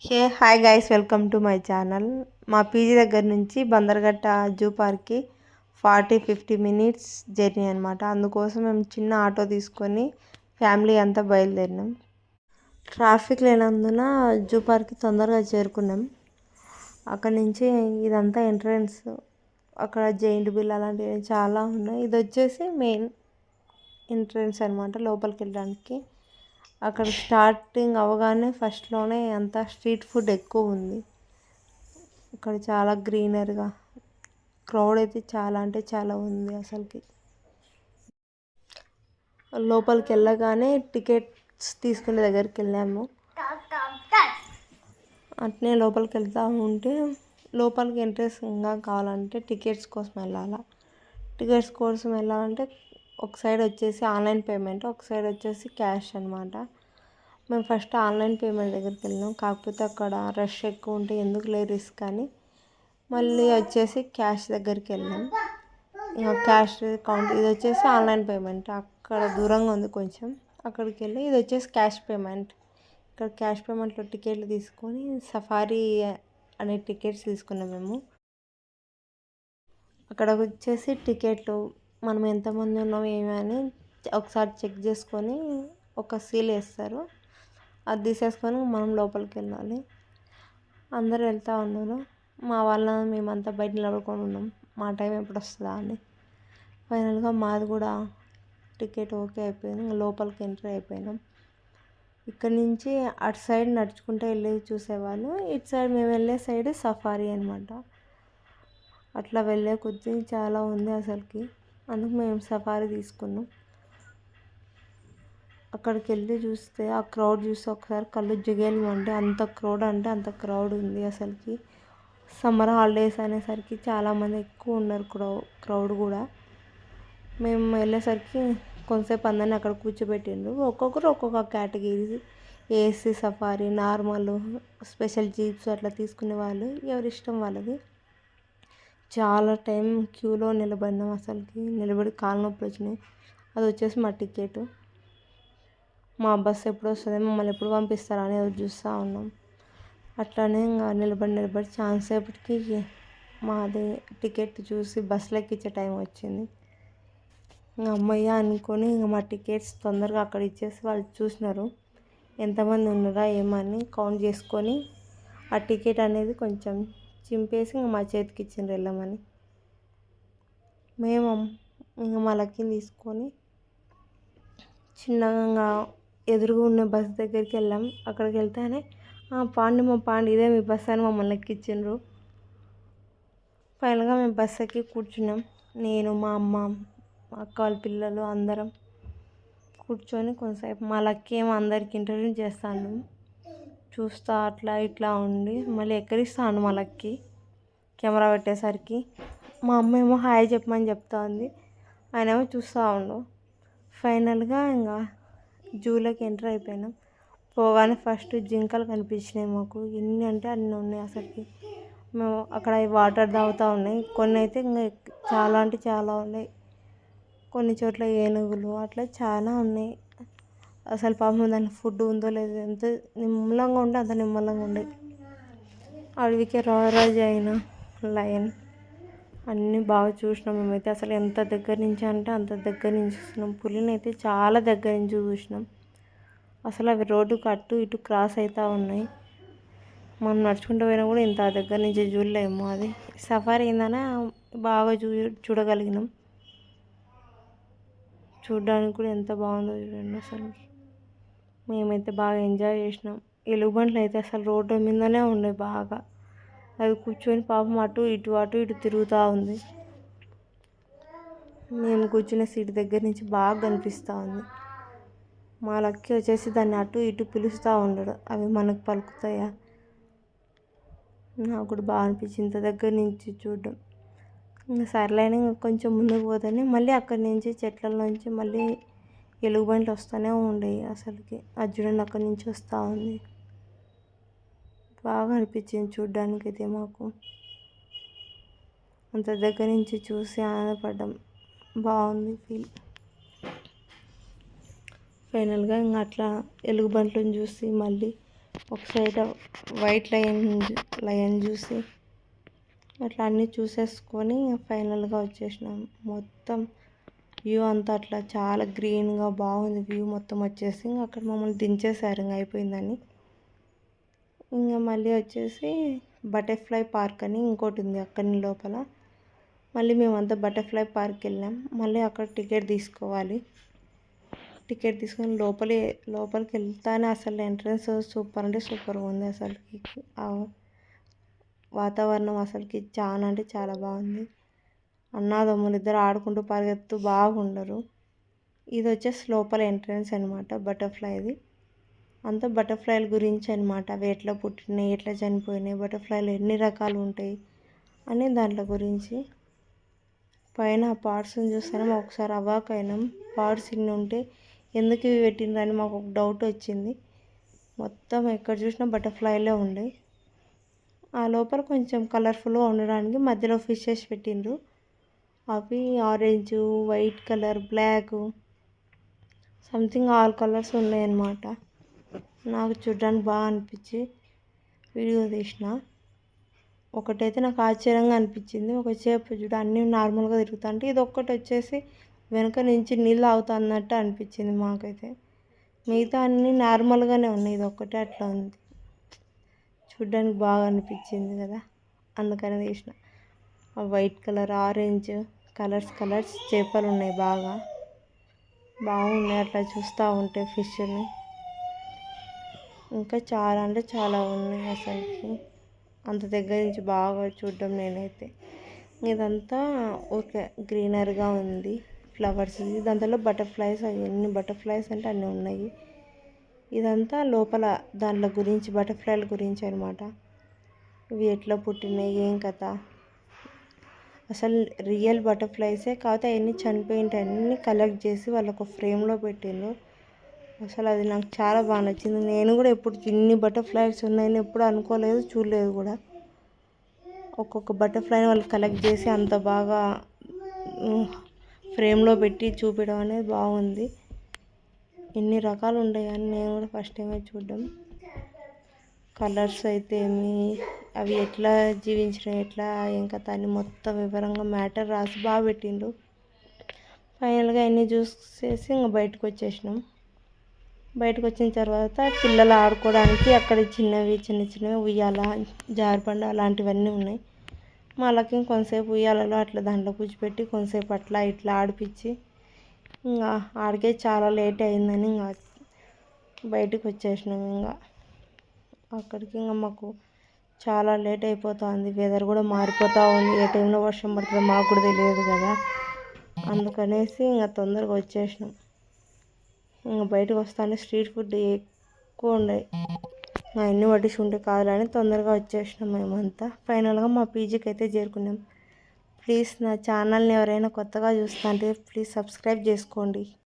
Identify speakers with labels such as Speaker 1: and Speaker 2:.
Speaker 1: Hi guys, welcome to my channel. మా PG దగ్గర నుంచి బందర్గట్ట జూ పార్క్కి 40-50 మినిట్స్ జర్నీ అనమాట. అందుకోసం మేము చిన్న ఆటో తీసుకొని ఫ్యామిలీ అంతా బయలుదేరినాం. ట్రాఫిక్ లేనందున జూ పార్క్కి తొందరగా చేరుకున్నాం. అక్కడ నుంచి ఇదంతా ఎంట్రన్స్, అక్కడ జైంట్ బిల్ అలాంటివి చాలా ఉన్నాయి. ఇది వచ్చేసి మెయిన్ ఎంట్రన్స్ అనమాట, లోపలికి వెళ్ళడానికి. అక్కడ స్టార్టింగ్ అవగానే ఫస్ట్లోనే అంతా స్ట్రీట్ ఫుడ్ ఎక్కువ ఉంది. ఇక్కడ చాలా గ్రీనరీగా, క్రౌడ్ అయితే చాలా అంటే చాలా ఉంది అసలుకి. లోపలికి వెళ్ళగానే టికెట్స్ తీసుకునే దగ్గరికి వెళ్ళాము. అట్నే లోపలికి వెళ్తూ ఉంటే లోపలికి ఇంట్రెస్టింగ్గా కావాలంటే టికెట్స్ కోసం వెళ్ళాలా. టికెట్స్ కోసం వెళ్ళాలంటే ఒక సైడ్ వచ్చేసి ఆన్లైన్ పేమెంట్, ఒక సైడ్ వచ్చేసి క్యాష్ అనమాట. మేము ఫస్ట్ ఆన్లైన్ పేమెంట్ దగ్గరికి వెళ్ళాం. కాకపోతే అక్కడ రష్ ఎక్కువ ఉంటే ఎందుకు రిస్క్ అని మళ్ళీ వచ్చేసి క్యాష్ దగ్గరికి వెళ్ళాం. ఇంకా క్యాష్ కౌంట్, ఇది వచ్చేసి ఆన్లైన్ పేమెంట్ అక్కడ దూరంగా ఉంది కొంచెం, అక్కడికి వెళ్ళి ఇది వచ్చేసి క్యాష్ పేమెంట్. ఇక్కడ క్యాష్ పేమెంట్లో టికెట్లు తీసుకొని సఫారీ అనే టికెట్స్ తీసుకున్నాం మేము. అక్కడ వచ్చేసి టికెట్లు మనం ఎంతమంది ఉన్నాం ఏమని ఒకసారి చెక్ చేసుకొని ఒక సీల్ వేస్తారు, అది తీసేసుకొని మనం లోపలికి వెళ్ళాలి. అందరూ వెళ్తూ ఉన్నారు. మా వాళ్ళ మేమంతా బయట నిలబడుకొని ఉన్నాం, మా టైం ఎప్పుడు వస్తుందా అని. ఫైనల్గా మాది కూడా టికెట్ ఓకే అయిపోయింది, లోపలికి ఎంట్రీ అయిపోయినాం. ఇక్కడ నుంచి అటు సైడ్ నడుచుకుంటూ వెళ్ళి చూసేవాళ్ళు, ఇటు సైడ్ మేము వెళ్ళే సైడ్ సఫారీ అనమాట. అట్లా వెళ్ళే కొద్దీ చాలా ఉంది అసలుకి, అందుకు మేము సఫారీ తీసుకున్నాం. అక్కడికి వెళ్ళి చూస్తే ఆ క్రౌడ్ చూస్తే ఒకసారి కళ్ళు జిగేలు అంటే అంత క్రౌడ్ ఉంది అసలుకి. సమ్మర్ హాలిడేస్ అనేసరికి చాలామంది ఎక్కువ ఉన్నారు క్రౌడ్ కూడా. మేము వెళ్ళేసరికి కొంతసేపు అందరిని అక్కడ కూర్చోబెట్టిండ్రు. ఒక్కొక్కరు ఒక్కొక్క category, AC, safari, normal, special jeeps అట్లా తీసుకునే వాళ్ళు, ఎవరి ఇష్టం వాళ్ళది. చాలా టైం క్యూలో నిలబడినాం అసలుకి, నిలబడి కాళ్ళ నొప్పులు వచ్చినాయి. అది వచ్చేసి మా టికెట్. మా బస్సు ఎప్పుడు వస్తుంది, మమ్మల్ని ఎప్పుడు పంపిస్తారా అని చూస్తూ ఉన్నాం. అట్లానే ఇంకా నిలబడి ఛాన్స్ సేపటికి మాది టికెట్ చూసి బస్సులో ఎక్కించే టైం వచ్చింది. ఇంకా అమ్మయ్య అనుకొని ఇంకా మా టికెట్స్ తొందరగా అక్కడ ఇచ్చేసి వాళ్ళు చూసినారు ఎంతమంది ఉన్నారా ఏమని కౌంట్ చేసుకొని ఆ టికెట్ అనేది కొంచెం చింపేసి ఇంకా మా చేతికి ఇచ్చిండ్రు వెళ్ళమని. మేము ఇంకా మా లక్కీని తీసుకొని చిన్నగా ఎదురుగా ఉన్న బస్ దగ్గరికి వెళ్ళాం. అక్కడికి వెళ్తేనే పాండి ఇదే మీ బస్ అని మమ్మల్ని ఎక్కించిండ్రు. ఫైనల్గా మేము బస్ ఎక్కి కూర్చున్నాం. నేను, మా అమ్మ, మా అక్క వాళ్ళ పిల్లలు అందరం కూర్చొని కొంతసేపు మా లక్కీ ఏమో అందరికి ఇంటర్వ్యూ చేస్తాను, చూస్తా అట్లా ఇట్లా ఉండి మళ్ళీ ఎక్కడిస్తాను మా లక్కీ కెమెరా పెట్టేసరికి. మా అమ్మ ఏమో హాయ్ చెప్పమని చెప్తా ఉంది, ఆయన ఏమో చూస్తూ ఉండు. ఫైనల్గా ఇంకా జూలోకి ఎంటర్ అయిపోయినాం. పోగానే ఫస్ట్ జింకలు కనిపించినాయి మాకు, ఎన్ని అంటే అన్ని ఉన్నాయి అసలుకి. మేము అక్కడ వాటర్ తాగుతూ ఉన్నాయి, కొన్ని అయితే ఇంకా చాలా అంటే చాలా ఉన్నాయి. కొన్ని చోట్ల ఏనుగులు అట్లా చాలా ఉన్నాయి. అసలు పాపం దానికి ఫుడ్ ఉందో లేదో, ఎంత నిమ్మలంగా ఉంటే అంత నిమ్మలంగా ఉండే. అడవికి రారాజు అయిన లయన్ అన్నీ బాగా చూసినాం మేమైతే. అసలు ఎంత దగ్గర నుంచి అంటే అంత దగ్గర నుంచి చూసినాం. పులిని అయితే చాలా దగ్గర నుంచి చూసినాం. అసలు అవి రోడ్డుకు అటు ఇటు క్రాస్ అవుతూ ఉన్నాయి. మనం నడుచుకుంటూ పోయినా కూడా ఇంత దగ్గర నుంచి చూడలేము. అది సఫారీ ఏందనే బాగా చూడగలిగినాం. చూడడానికి కూడా ఎంత బాగుందో చూడండి అసలు. మేమైతే బాగా ఎంజాయ్ చేసినాం. ఎలుగుబంట్లు అయితే అసలు రోడ్డు మీదనే ఉన్నాయి బాగా. అది కూర్చొని పాపం అటు ఇటు తిరుగుతూ ఉంది. మేము కూర్చునే సీట్ దగ్గర నుంచి బాగా కనిపిస్తూ ఉంది. మా లక్కీ వచ్చేసి దాన్ని అటు ఇటు పిలుస్తూ ఉండడు, అవి మనకు పలుకుతాయా. నాకు కూడా బాగా అనిపించింది ఇంత దగ్గర నుంచి చూడడం. ఇంకా సర్లేని కొంచెం ముందుకు పోతేనే మళ్ళీ అక్కడి నుంచి చెట్ల నుంచి మళ్ళీ ఎలుగుబంట్లు వస్తూనే ఉండేవి అసలుకి. అది చూడండి అక్కడి నుంచి వస్తూ ఉంది. బాగా అనిపించింది చూడ్డానికైతే మాకు. అంత దగ్గర నుంచి చూసి ఆనందపడ్డాం, బాగుంది ఫీల్. ఫైనల్గా ఇంకా అట్లా ఎలుగుబంట్లను చూసి మళ్ళీ ఒక సైడ్ వైట్ లయన్ చూసి అట్లా అన్నీ చూసేసుకొని ఫైనల్గా వచ్చేసినాం. మొత్తం వ్యూ అంతా అట్లా చాలా గ్రీన్గా బాగుంది. వ్యూ మొత్తం వచ్చేసి అక్కడ మమ్మల్ని దించేశారు, ఇంకా అయిపోయిందని. ఇంకా మళ్ళీ వచ్చేసి బటర్ఫ్లై పార్క్ అని ఇంకోటి ఉంది అక్కడి లోపల. మళ్ళీ మేమంతా బటర్ఫ్లై పార్క్ వెళ్ళాం. మళ్ళీ అక్కడ టికెట్ తీసుకోవాలి. టికెట్ తీసుకొని లోపలికి వెళ్తానే అసలు ఎంట్రన్స్ సూపర్ అంటే సూపర్గా ఉంది. అసలుకి వాతావరణం అసలుకి చాలా అంటే చాలా బాగుంది. అన్నాదమ్ములు ఇద్దరు ఆడుకుంటూ పరిగెత్తు బాగుండరు. ఇది వచ్చేసి లోపల ఎంట్రన్స్ అనమాట బటర్ఫ్లైది. అంతా బటర్ఫ్లైల గురించి అనమాట. అవి ఎట్లా పుట్టినాయి, ఎట్లా చనిపోయినాయి, బటర్ఫ్లైలు ఎన్ని రకాలు ఉంటాయి అని దాంట్లో గురించి. పైన పార్ట్స్ని చూస్తేనే మాకు ఒకసారి అవాక్ అయినాం. పార్ట్స్ ఇన్ని ఉంటే ఎందుకు ఇవి పెట్టిండ్రని మాకు ఒక డౌట్ వచ్చింది. మొత్తం ఎక్కడ చూసినా బటర్ఫ్లైలే ఉండే. ఆ లోపల కొంచెం కలర్ఫుల్గా ఉండడానికి మధ్యలో ఫిషెస్ పెట్టిండ్రు. అవి orange, white colour, black, something all colours ఉన్నాయన్నమాట. నాకు చూడడానికి బాగా అనిపించి వీడియో తీసిన. ఒకటైతే నాకు ఆశ్చర్యంగా అనిపించింది. ఒక చేప చూడ అన్నీ నార్మల్గా తిరుగుతుంటే ఇది ఒక్కటి వచ్చేసి వెనక నుంచి నీళ్ళు తాగుతున్నట్టు అనిపించింది మాకైతే. మిగతా అన్నీ నార్మల్గానే ఉన్నాయి, ఇది ఒక్కటే అట్లా ఉంది. చూడ్డానికి బాగా అనిపించింది కదా, అందుకని తీసిన. ఆ వైట్ కలర్, ఆరెంజ్ కలర్స్ చేపలు ఉన్నాయి, బాగున్నాయి అట్లా చూస్తూ ఉంటే ఫిష్ని. ఇంకా చాలా అంటే చాలా ఉన్నాయి అసలుకి. అంత దగ్గర నుంచి బాగా చూడడం నేనైతే. ఇదంతా ఓకే గ్రీనరీగా ఉంది, ఫ్లవర్స్. దాంట్లో బటర్ఫ్లైస్, ఎన్ని బటర్ఫ్లైస్ అంటే అన్నీ ఉన్నాయి. ఇదంతా లోపల దాంట్లో గురించి, బటర్ఫ్లైల గురించి అనమాట. ఇవి ఎట్లా పుట్టినాయి, ఏం కథ. అసలు రియల్ బటర్ఫ్లైసే, కాకపోతే అవన్నీ చనిపోయి ఉంటాయి. అన్నీ కలెక్ట్ చేసి వాళ్ళకు ఫ్రేమ్లో పెట్టిండ్రు. అసలు అది నాకు చాలా బాగా నచ్చింది. నేను కూడా ఎప్పుడు ఇన్ని బటర్ఫ్లైస్ ఉన్నాయని ఎప్పుడు అనుకోలేదు, చూడలేదు కూడా. ఒక్కొక్క బటర్ఫ్లైని వాళ్ళు కలెక్ట్ చేసి అంత బాగా ఫ్రేమ్లో పెట్టి చూపించడం అనేది బాగుంది. ఎన్ని రకాలు ఉంటాయని నేను కూడా ఫస్ట్ టైమే చూడడం. కలర్స్ అయితే అవి ఎట్లా జీవించినాయి, ఎట్లా ఏం కథ అని మొత్తం వివరంగా మ్యాటర్ రాసి బాగా పెట్టిండ్రు. ఫైనల్గా అన్నీ చూసేసి ఇంకా బయటకు వచ్చేసినాం. బయటకు వచ్చిన తర్వాత పిల్లలు ఆడుకోవడానికి అక్కడ చిన్నవి ఉయ్యాల, జారుబండ అలాంటివన్నీ ఉన్నాయి. వాళ్ళకి కొంతసేపు ఉయ్యాలలో అట్లా దాంట్లో కూర్చోపెట్టి కొంతసేపు అట్లా ఇట్లా ఆడిపించి ఇంకా ఆడికే చాలా లేట్ అయిందని ఇంకా బయటకు వచ్చేసినాం. ఇంకా అక్కడికి ఇంకా మాకు చాలా లేట్ అయిపోతుంది. వెదర్ కూడా మారిపోతూ ఉంది, ఏ టైంలో వర్షం పడుతుందో మాకు కూడా తెలియదు కదా. అందుకనేసి ఇంకా తొందరగా వచ్చేసినాం. ఇంకా బయటకు వస్తానే స్ట్రీట్ ఫుడ్ ఎక్కువ ఉన్నాయి. అన్నీ పట్టించుకుంటే కాదులని తొందరగా వచ్చేసినాం మేమంతా. ఫైనల్గా మా పీజీకి అయితే చేరుకున్నాం. ప్లీజ్ నా ఛానల్ని ఎవరైనా కొత్తగా చూస్తుంటే ప్లీజ్ సబ్స్క్రైబ్ చేసుకోండి.